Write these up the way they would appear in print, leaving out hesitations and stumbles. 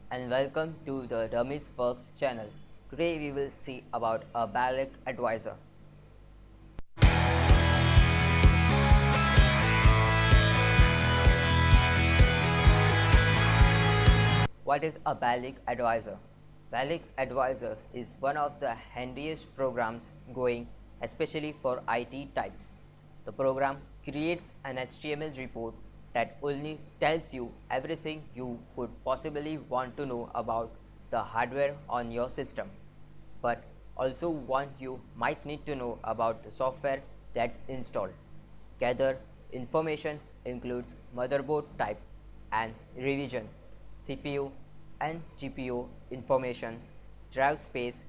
and welcome to the Dummies Works channel. Today we will see about a Belarc Advisor. What is a Belarc Advisor? Belarc Advisor is one of the handiest programs going, especially for IT types. The program creates an HTML report that only tells you everything you could possibly want to know about the hardware on your system, but also what you might need to know about the software that's installed. Gather information includes motherboard type and revision, CPU and GPU information, drive space,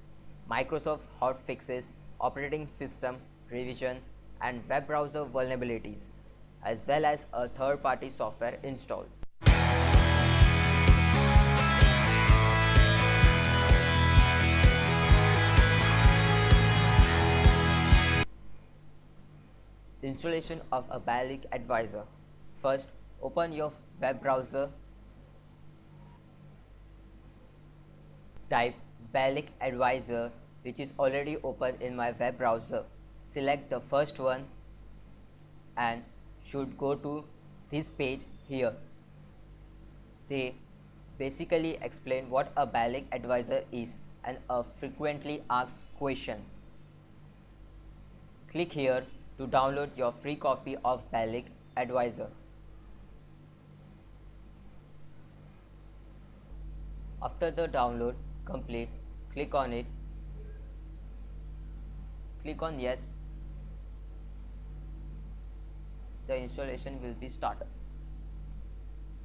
Microsoft hotfixes, operating system revision, and web browser vulnerabilities, as well as a third-party software install. Installation of a Belarc Advisor. First, open your web browser. Type Belarc Advisor, which is already open in my web browser. Select the first one and should go to this page here. They basically explain what a Belarc Advisor is and a frequently asked question. Click here to download your free copy of Belarc Advisor. After the download complete, click on it. Click on yes. The installation will be started.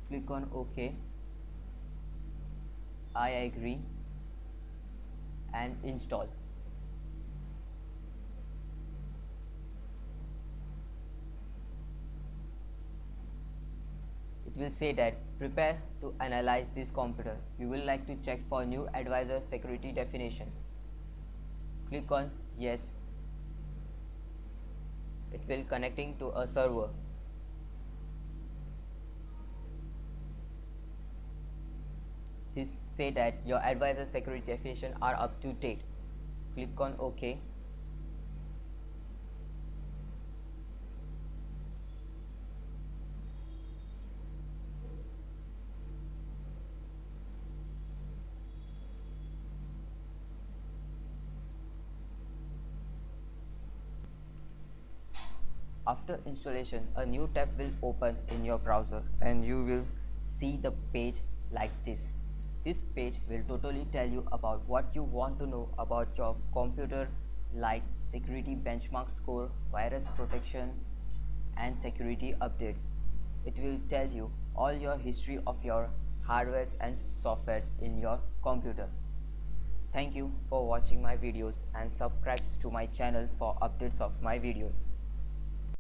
Click on OK. I agree and install. It will say that prepare to analyze this computer. You will like to check for new advisor security definition. Click on yes. It will connecting to a server. This say that your advisor security definition are up to date. Click on OK. After installation, a new tab will open in your browser and you will see the page like this. This page will totally tell you about what you want to know about your computer, like security benchmark score, virus protection, and security updates. It will tell you all your history of your hardwares and softwares in your computer. Thank you for watching my videos and subscribe to my channel for updates of my videos.